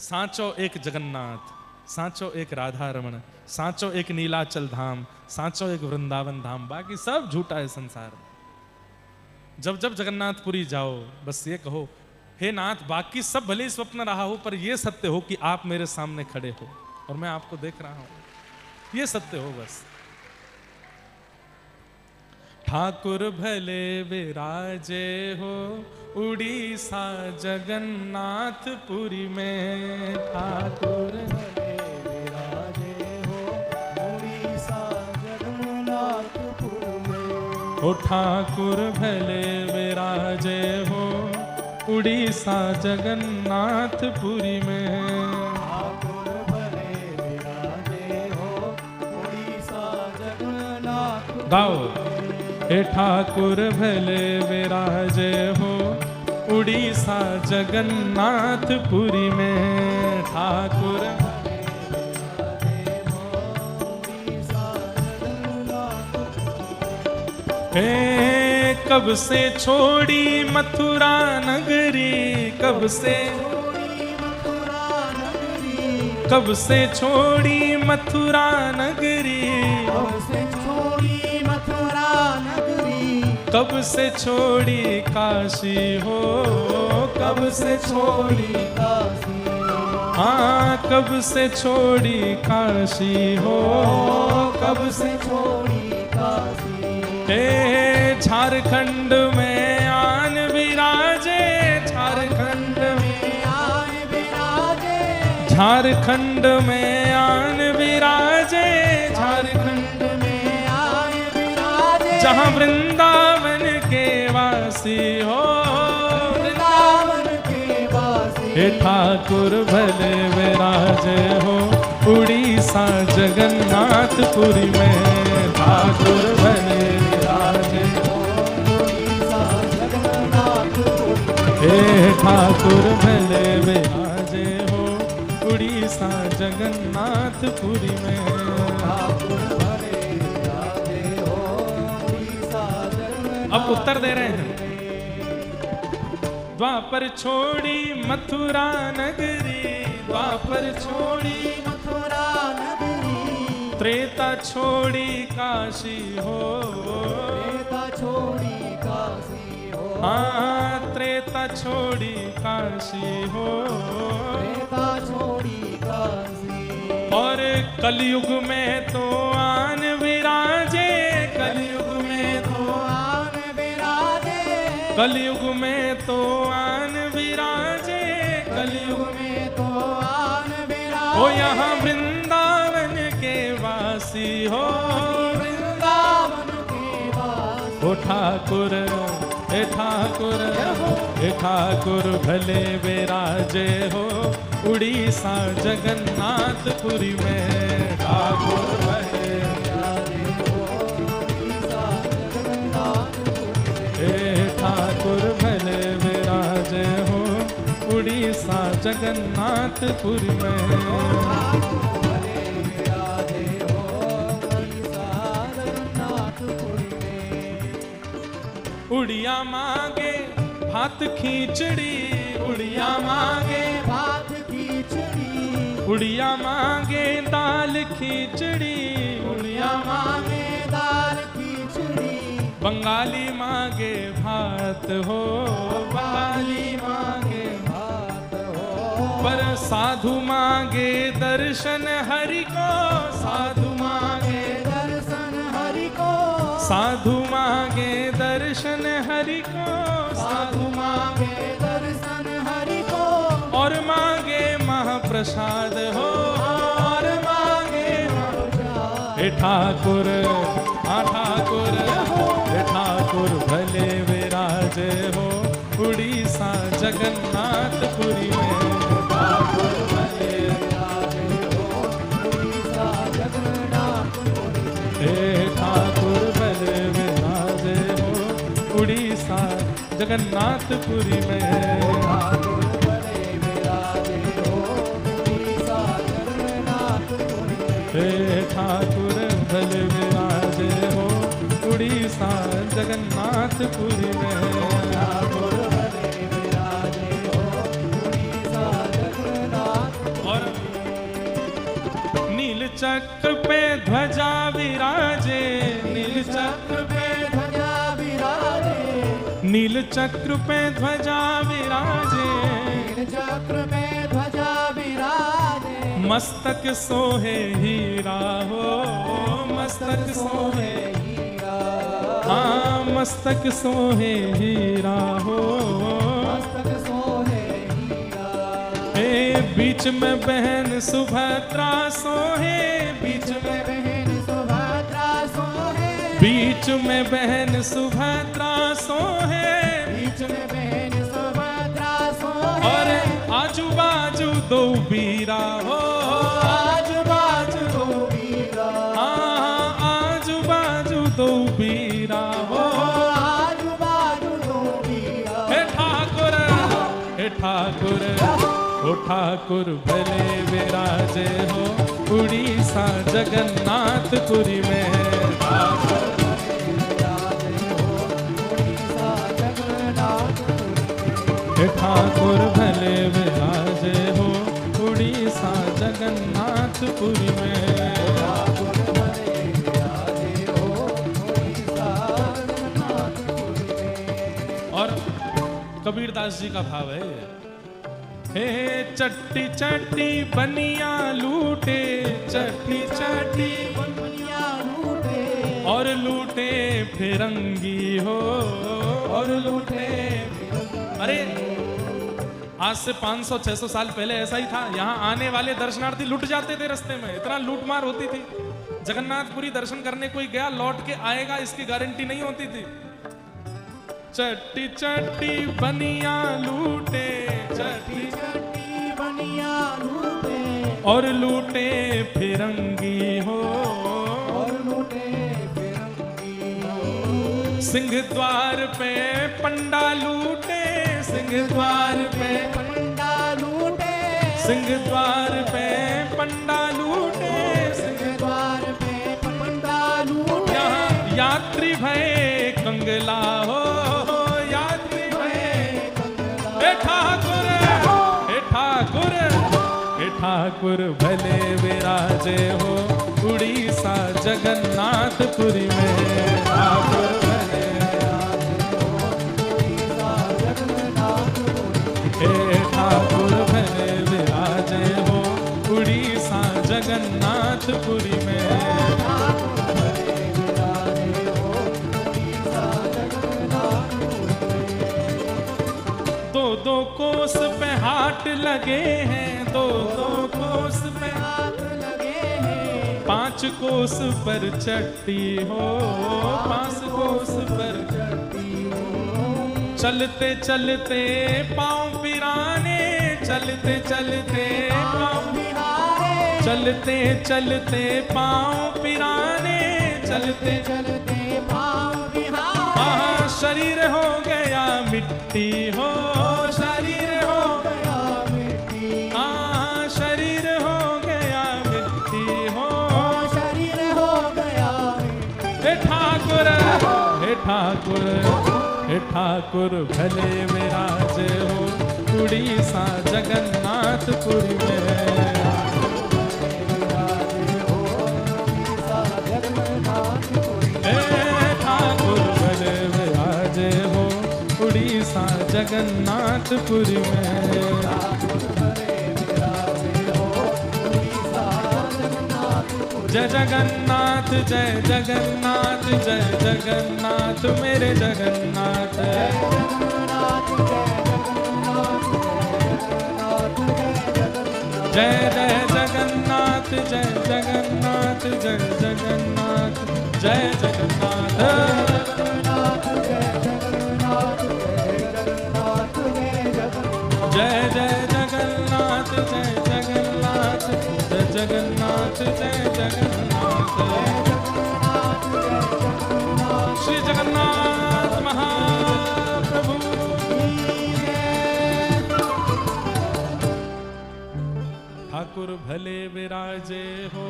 सांचो एक जगन्नाथ, सांचो एक राधा रमण, सांचो एक नीलाचल धाम, सांचो एक वृंदावन धाम, बाकी सब झूठा है संसार। जब जब जगन्नाथपुरी जाओ बस ये कहो, हे नाथ बाकी सब भले ही स्वप्न रहा हो पर ये सत्य हो कि आप मेरे सामने खड़े हो और मैं आपको देख रहा हूं, ये सत्य हो बस। ठाकुर भले विराजे हो उड़ीसा जगन्नाथपुरी में, ठाकुर भले विराजे हो उड़ीसा जगन्नाथपुरी में, ओ ठाकुर भले विराजे हो उड़ीसा जगन्नाथपुरी में, ठाकुर भले विराजे हो उड़ीसा जगन्नाथपुरी। गाओ, हे ठाकुर भले विराजे हो उड़ीसा जगन्नाथपुरी में, ठाकुर भले विराजे हो उड़ीसा जगन्नाथपुरी। हे कब से छोड़ी मथुरा नगरी, कब से छोड़ी मथुरा नगरी, कब से छोड़ी मथुरा नगरी, कब से छोड़ी मथुरा नगरी, कब से छोड़ी काशी हो, कब से छोड़ी काशी, हाँ कब से छोड़ी काशी हो, कब से छोड़ी काशी। हे झारखंड में आन विराजे, झारखंड में आन विराजे, झारखंड में आन विराजे, झारखंड में आन विराजे, जहाँ वृंदावन के वासी हो, वृंदावन के वासी। हे ठाकुर भले विराजे हो उड़ीसा जगन्नाथपुरी में, ठाकुर भले विराजे हो उड़ीसा जगन्नाथपुरी। हे ठाकुर भले विराजे हो उड़ीसा जगन्नाथपुरी में, ठाकुर भले विराजे हो उड़ीसा जगन्नाथपुरी। अब उत्तर दे रहे हैं। द्वापर छोड़ी मथुरा नगरी, द्वापर छोड़ी मथुरा नगरी, त्रेता छोड़ी काशी हो, त्रेता छोड़ी काशी हो, हाँ त्रेता छोड़ी काशी हो, त्रेता छोड़ी काशी। और कलयुग में तो आन विराजे, कलयुग में तो आन विराजे, कलयुग में तो आन विराजे, कलयुग में तो आन विराजे। हो यहाँ वृंदावन के वासी हो, वृंदावन के वासी। ओ ठाकुर, हे ठाकुर, हे ठाकुर भले विराजे हो उड़ीसा जगन्नाथपुरी में, ठाकुर भले विराजे हो उड़ीसा जगन्नाथपुरी में। हे ठाकुर भले विराजे हो उड़ीसा जगन्नाथपुरी में, भले विराजे हो उड़ीसा जगन्नाथपुरी में। उड़िया मांगे भात खींचड़ी, उड़िया मांगे भात खिचड़ी, उड़िया मांगे दाल खींचड़ी, उड़िया मांगे दाल खिचड़ी, बंगाली मांगे भात हो, बंगाली मांगे भात हो। पर साधु मांगे दर्शन हरि को, साधु मांगे दर्शन हरि को, साधु मांगे दर्शन हरि को, साधु मांगे दर्शन हरि को, और मांगे महाप्रसाद हो, और मांगे हे ठाकुर, हाँ ठाकुर, हे ठाकुर भले विराजे हो उड़ीसा जगन्नाथपुरी में, ठाकुर भले विराजे हो उड़ीसा जगन्नाथपुरी में। हे ठाकुर भले विराजे हो उड़ीसा जगन्नाथपुरी में, ठाकुर भले विराजे हो उड़ीसा जगन्नाथपुरी में। हे ठाकुर भले विराजे हो उड़ीसा जगन्नाथपुरी में, ठाकुर भले विराजे हो उड़ीसा जगन्नाथ चक्र पे ध्वजा विराजे, नील चक्र पे ध्वजा विराजे, नील चक्र पे ध्वजा विराजे, नील चक्र पे ध्वजा विराजे, मस्तक सोहे हीरा हो, मस्तक सोहे हीरा, हाँ मस्तक सोहे हीरा हो, मस्तक सोहे हीरा, हे बीच में बहन सुभद्रा सोहे, बीच में बहन सुभद्रा सोहे, बीच में बहन सुभद्रा सोहे, बीच में बहन सुभद्रा सोहे, और आजू बाजू दो बीरा हो, आजू बाजू दो वीरा, हाँ आजू बाजू दो बीरा हो, आजू बाजू दो वीरा, हे ठाकुर, हे ठाकुर, ओ ठाकुर भले विराजे हो उड़ीसा जगन्नाथपुरी में, ठाकुर उड़ीसा जगन्नाथपुरी, हे ठाकुर भले विराजे हो उड़ीसा जगन्नाथपुरी में। ठाकुर भले विराजे हो उड़ीसा जगन्नाथपुरी में। और कबीरदास जी का भाव है, हे चट्टी चट्टी बनिया लूटे, चट्टी चट्टी बनिया लूटे, और लूटे फिरंगी हो, और लूटे। अरे आज से 500-600 साल पहले ऐसा ही था, यहाँ आने वाले दर्शनार्थी लुट जाते थे रास्ते में, इतना लूटमार होती थी। जगन्नाथपुरी दर्शन करने कोई गया लौट के आएगा इसकी गारंटी नहीं होती थी। चट्टी चट्टी बनिया लूटे, चट्टी चट्टी बनिया लूटे, और लूटे फिरंगी हो, और लूटे फिरंगी, सिंह द्वार पे पंडा लूटे, सिंह द्वार पे, पंडा लूटे, सिंह द्वार पे पंडा लूटे, सिंह द्वार पे पंडा लूटे, यहाँ यात्री भय कंगला हो, यात्री भय, हे ठाकुर, हे ठाकुर, हे ठाकुर भले विराजे हो उड़ीसा जगन्नाथपुरी में, ठाकुर भले उड़ीसा जगन्नाथपुरी, हे ठाकुर भले विराजे हो उड़ीसा जगन्नाथपुरी में। ठाकुर भले विराजे हो उड़ीसा जगन्नाथपुरी में। दो दो कोस पे हाट लगे हैं, दो दो कोस पे, हाथ लगे हैं, 5 कोस पर चट्टी हो, 5 कोस पर, चट्टी हो, चलते चलते पाँव पिराने, चलते चलते पाँव, बिहारे, चलते चलते पाँव पिराने, चलते चलते पाँव बिहारे, हाँ शरीर हो गया मिट्टी हो, शरीर हो गया मिट्टी, हाँ शरीर हो गया मिट्टी हो, शरीर हो गया मिट्टी, हे ठाकुर, हे ठाकुर, हे ठाकुर भले विराजे हो उड़ीसा जगन्नाथपुरी में। हे ठाकुर भले विराजे हो उड़ीसा जगन्नाथपुरी में। जय जगन्नाथ जय जगन्नाथ जय जगन्नाथ मेरे जगन्नाथ, जय जय जगन्नाथ जय जगन्नाथ जय जगन्नाथ जय जगन्नाथ, जय जय जगन्नाथ जय जगन्नाथ जय जगन्नाथ जय जगन्नाथ, श्री जगन्नाथ महाप्रभु। ठाकुर भले विराजे हो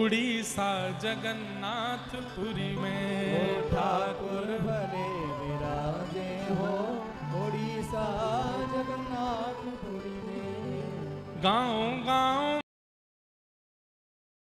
उड़ीसा जगन्नाथपुरी में, ठाकुर भले विराजे हो उड़ीसा जगन्नाथपुरी में। गांव गांव